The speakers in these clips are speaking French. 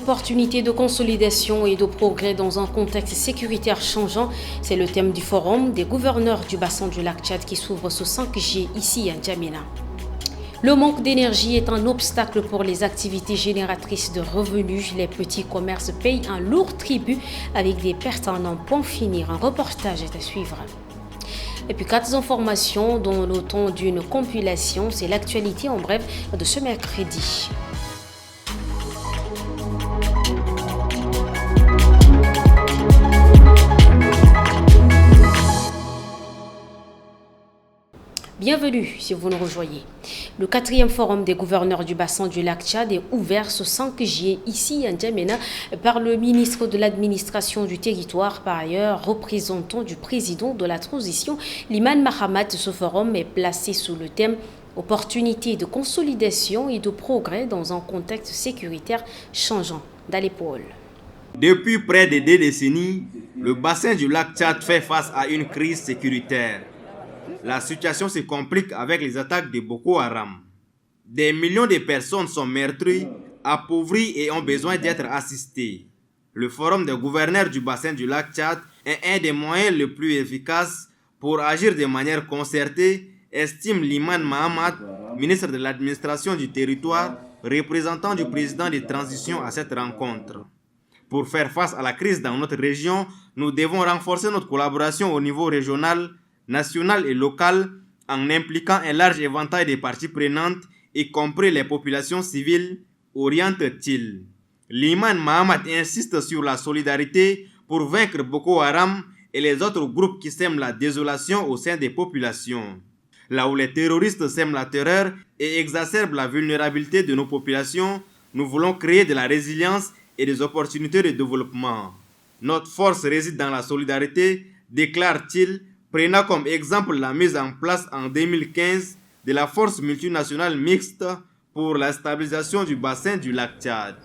Opportunités de consolidation et de progrès dans un contexte sécuritaire changeant, c'est le thème du forum des gouverneurs du bassin du lac Tchad qui s'ouvre ce 5 juillet ici à N'Djamena. Le manque d'énergie est un obstacle pour les activités génératrices de revenus. Les petits commerces payent un lourd tribut avec des pertes à n'en point finir. Un reportage est à suivre. Et puis 4 informations dont le temps d'une compilation, c'est l'actualité en bref de ce mercredi. Bienvenue si vous nous rejoignez. Le 4e forum des gouverneurs du bassin du lac Tchad est ouvert ce 5 juillet ici à N'Djamena par le ministre de l'administration du territoire, par ailleurs représentant du président de la transition, Liman Mahamat. Ce forum est placé sous le thème Opportunités de consolidation et de progrès dans un contexte sécuritaire changeant. Dans l'épaule. Depuis près de 2 décennies, le bassin du lac Tchad fait face à une crise sécuritaire. La situation se complique avec les attaques de Boko Haram. Des millions de personnes sont meurtries, appauvries et ont besoin d'être assistées. Le forum des gouverneurs du bassin du lac Tchad est un des moyens les plus efficaces pour agir de manière concertée, estime Liman Mahamat, ministre de l'administration du territoire, représentant du président de transition à cette rencontre. Pour faire face à la crise dans notre région, nous devons renforcer notre collaboration au niveau régional, national et local en impliquant un large éventail de parties prenantes, y compris les populations civiles, oriente-t-il. Liman Mahamat insiste sur la solidarité pour vaincre Boko Haram et les autres groupes qui sèment la désolation au sein des populations. Là où les terroristes sèment la terreur et exacerbent la vulnérabilité de nos populations, nous voulons créer de la résilience et des opportunités de développement. Notre force réside dans la solidarité, déclare-t-il, prenant comme exemple la mise en place en 2015 de la force multinationale mixte pour la stabilisation du bassin du lac Tchad.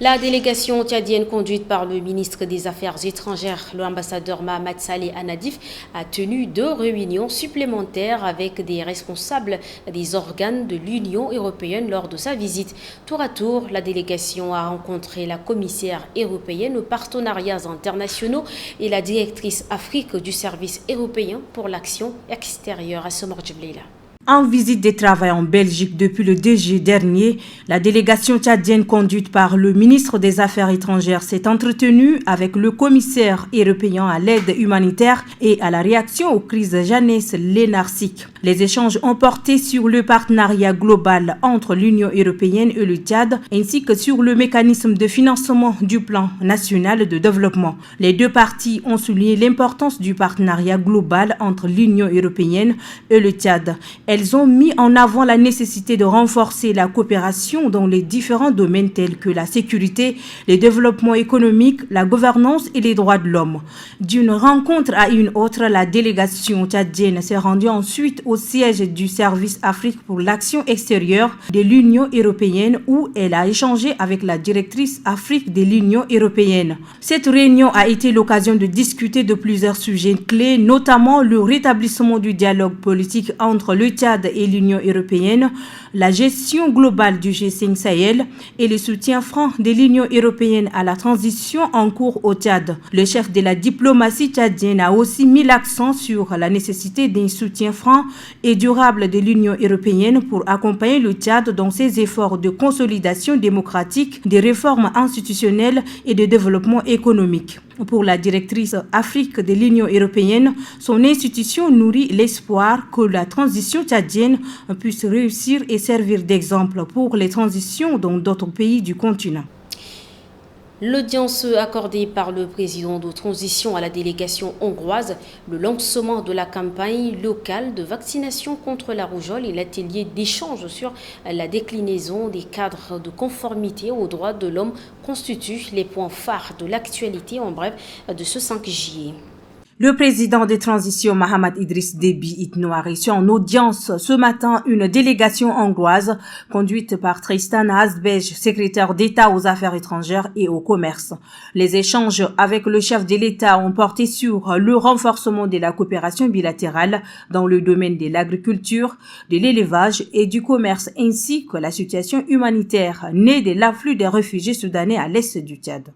La délégation tchadienne conduite par le ministre des Affaires étrangères, l'ambassadeur Mahamat Saleh Anadif, a tenu 2 réunions supplémentaires avec des responsables des organes de l'Union européenne lors de sa visite. Tour à tour, la délégation a rencontré la commissaire européenne aux partenariats internationaux et la directrice Afrique du service européen pour l'action extérieure à Somordjiblela. En visite de travail en Belgique depuis le 2 juillet dernier, la délégation tchadienne conduite par le ministre des Affaires étrangères s'est entretenue avec le commissaire européen à l'aide humanitaire et à la réaction aux crises Janes Lenarcic. Les échanges ont porté sur le partenariat global entre l'Union européenne et le Tchad, ainsi que sur le mécanisme de financement du plan national de développement. Les 2 parties ont souligné l'importance du partenariat global entre l'Union européenne et le Tchad. Elles ont mis en avant la nécessité de renforcer la coopération dans les différents domaines tels que la sécurité, le développement économique, la gouvernance et les droits de l'homme. D'une rencontre à une autre, la délégation tchadienne s'est rendue ensuite au siège du service Afrique pour l'action extérieure de l'Union européenne où elle a échangé avec la directrice Afrique de l'Union européenne. Cette réunion a été l'occasion de discuter de plusieurs sujets clés, notamment le rétablissement du dialogue politique entre le Tchad et l'Union européenne, la gestion globale du G5 Sahel et le soutien franc de l'Union européenne à la transition en cours au Tchad. Le chef de la diplomatie tchadienne a aussi mis l'accent sur la nécessité d'un soutien franc et durable de l'Union européenne pour accompagner le Tchad dans ses efforts de consolidation démocratique, de réformes institutionnelles et de développement économique. Pour la directrice Afrique de l'Union européenne, son institution nourrit l'espoir que la transition tchadienne puisse réussir et servir d'exemple pour les transitions dans d'autres pays du continent. L'audience accordée par le président de transition à la délégation hongroise, le lancement de la campagne locale de vaccination contre la rougeole et l'atelier d'échange sur la déclinaison des cadres de conformité aux droits de l'homme constituent les points phares de l'actualité en bref de ce 5 juillet. Le président de transition Mahamat Idriss Déby Itno a reçu en audience ce matin une délégation hongroise conduite par Tristan Azbej, secrétaire d'État aux Affaires étrangères et au commerce. Les échanges avec le chef de l'État ont porté sur le renforcement de la coopération bilatérale dans le domaine de l'agriculture, de l'élevage et du commerce, ainsi que la situation humanitaire née de l'afflux des réfugiés soudanais à l'est du Tchad.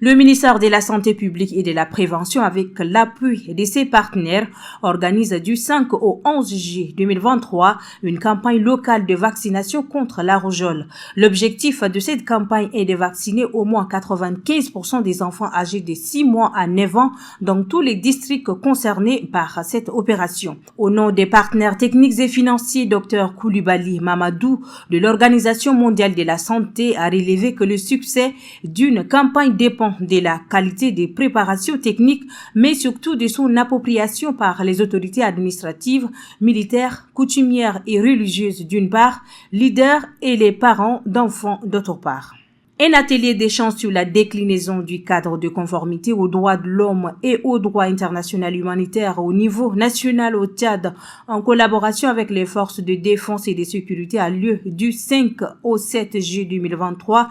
Le ministère de la Santé publique et de la Prévention, avec l'appui de ses partenaires, organise du 5 au 11 juillet 2023 une campagne locale de vaccination contre la rougeole. L'objectif de cette campagne est de vacciner au moins 95% des enfants âgés de 6 mois à 9 ans dans tous les districts concernés par cette opération. Au nom des partenaires techniques et financiers, Dr Koulibaly Mamadou de l'Organisation mondiale de la santé a relevé que le succès d'une campagne dépend de la qualité des préparations techniques, mais surtout de son appropriation par les autorités administratives, militaires, coutumières et religieuses d'une part, leaders et les parents d'enfants d'autre part. Un atelier d'échange sur la déclinaison du cadre de conformité aux droits de l'homme et au droit international humanitaire au niveau national au Tchad, en collaboration avec les forces de défense et de sécurité, a lieu du 5 au 7 juillet 2023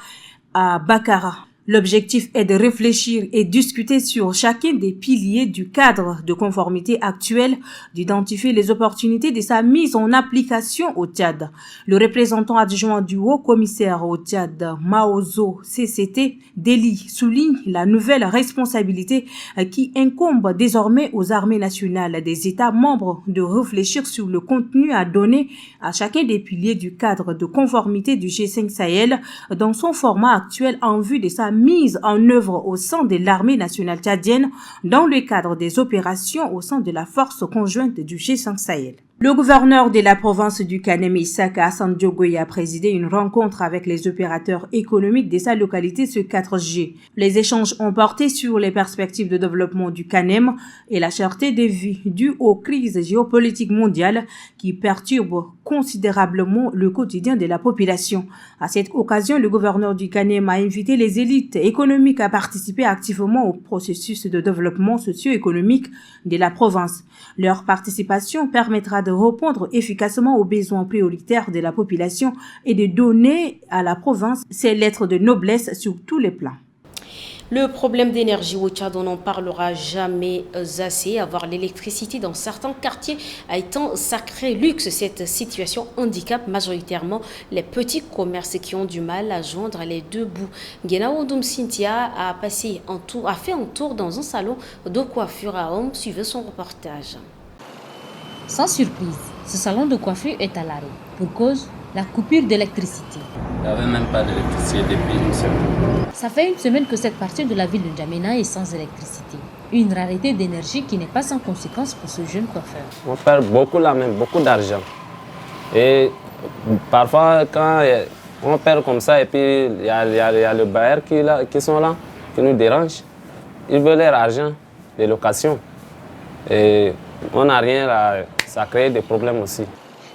à Bakara. L'objectif est de réfléchir et discuter sur chacun des piliers du cadre de conformité actuel, d'identifier les opportunités de sa mise en application au Tchad. Le représentant adjoint du haut-commissaire au Tchad, Maozo CCT, Deli, souligne la nouvelle responsabilité qui incombe désormais aux armées nationales des États membres de réfléchir sur le contenu à donner à chacun des piliers du cadre de conformité du G5 Sahel dans son format actuel en vue de sa mise en œuvre au sein de l'armée nationale tchadienne dans le cadre des opérations au sein de la force conjointe du G5 Sahel. Le gouverneur de la province du Kanem, Issaka Hassan Diogoye, a présidé une rencontre avec les opérateurs économiques de sa localité ce 4 juillet. Les échanges ont porté sur les perspectives de développement du Kanem et la cherté des vies dues aux crises géopolitiques mondiales qui perturbent considérablement le quotidien de la population. À cette occasion, le gouverneur du Kanem a invité les élites économiques à participer activement au processus de développement socio-économique de la province. Leur participation permettra de répondre efficacement aux besoins prioritaires de la population et de donner à la province ses lettres de noblesse sur tous les plans. Le problème d'énergie au Tchad, on n'en parlera jamais assez. Avoir l'électricité dans certains quartiers est un sacré luxe. Cette situation handicape majoritairement les petits commerces qui ont du mal à joindre les deux bouts. Guénao Doum Cynthia a fait un tour dans un salon de coiffure à hommes. Suivez son reportage. Sans surprise, ce salon de coiffure est à l'arrêt pour cause la coupure d'électricité. Il n'y avait même pas d'électricité depuis une semaine. Ça fait une semaine que cette partie de la ville de N'Djamena est sans électricité. Une rareté d'énergie qui n'est pas sans conséquence pour ce jeune coiffeur. On perd beaucoup là même, beaucoup d'argent. Et parfois, quand on perd comme ça, et puis il y a le bailleur qui sont là, qui nous dérangent, ils veulent leur argent de location. Et on n'a rien là, ça crée des problèmes aussi.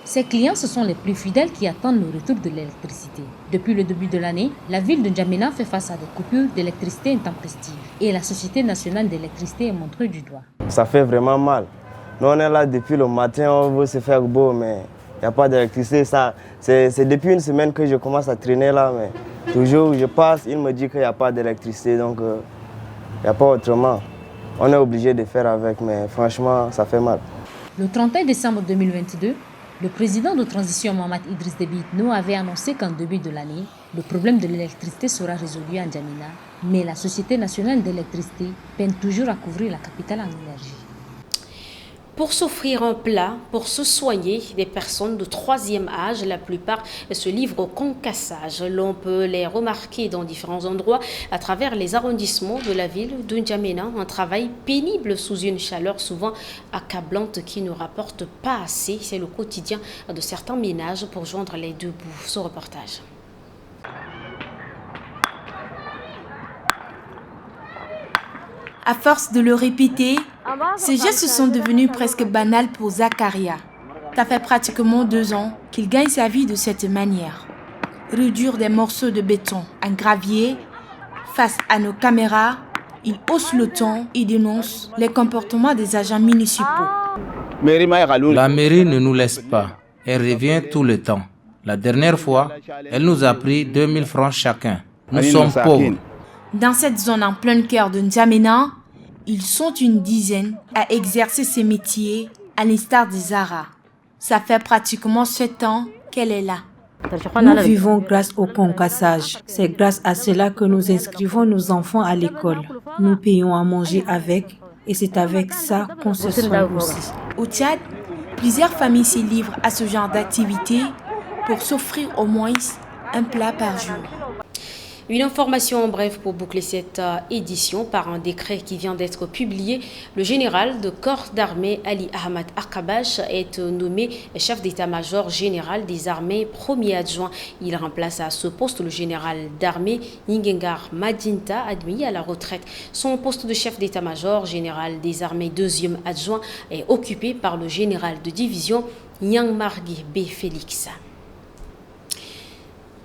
Ces clients, ce sont les plus fidèles qui attendent le retour de l'électricité. Depuis le début de l'année, la ville de N'Djamena fait face à des coupures d'électricité intempestives et la Société nationale d'électricité est montrée du doigt. Ça fait vraiment mal. Nous, on est là depuis le matin, on veut se faire beau, mais il n'y a pas d'électricité. C'est depuis une semaine que je commence à traîner là, mais toujours je passe, il me dit qu'il n'y a pas d'électricité, donc il n'y a pas autrement. On est obligé de faire avec, mais franchement, ça fait mal. Le 31 décembre 2022, le président de transition Mahamat Idriss Déby Itno avait annoncé qu'en début de l'année, le problème de l'électricité sera résolu à N'Djamena, mais la Société nationale d'électricité peine toujours à couvrir la capitale en énergie. Pour s'offrir un plat, pour se soigner, des personnes de troisième âge, la plupart se livrent au concassage. L'on peut les remarquer dans différents endroits à travers les arrondissements de la ville de N'Djamena. Un travail pénible sous une chaleur souvent accablante qui ne rapporte pas assez. C'est le quotidien de certains ménages pour joindre les deux bouts. Ce reportage. À force de le répéter, ces gestes sont devenus presque banals pour Zakaria. Ça fait pratiquement 2 ans qu'il gagne sa vie de cette manière. Réduire des morceaux de béton en gravier face à nos caméras, Il hausse le ton et dénonce les comportements des agents municipaux. La mairie ne nous laisse pas. Elle revient tout le temps. La dernière fois, elle nous a pris 2000 francs chacun. Nous sommes pauvres. Dans cette zone en plein cœur de N'Djamena, ils sont une dizaine à exercer ces métiers à l'instar de Zara. Ça fait pratiquement 7 ans qu'elle est là. Nous vivons grâce au concassage. C'est grâce à cela que nous inscrivons nos enfants à l'école. Nous payons à manger avec et c'est avec ça qu'on se soigne aussi. Au Tchad, plusieurs familles se livrent à ce genre d'activité pour s'offrir au moins un plat par jour. Une information en bref pour boucler cette édition. Par un décret qui vient d'être publié, le général de corps d'armée Ali Ahmad Akabash est nommé chef d'état-major général des armées, premier adjoint. Il remplace à ce poste le général d'armée Ngengar Madinta, admis à la retraite. Son poste de chef d'état-major général des armées, deuxième adjoint, est occupé par le général de division Nyang Margui B. Félix.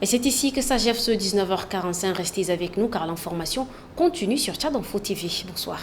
Et c'est ici que s'achève ce 19h45. Restez avec nous car l'information continue sur Tchad Info TV. Bonsoir.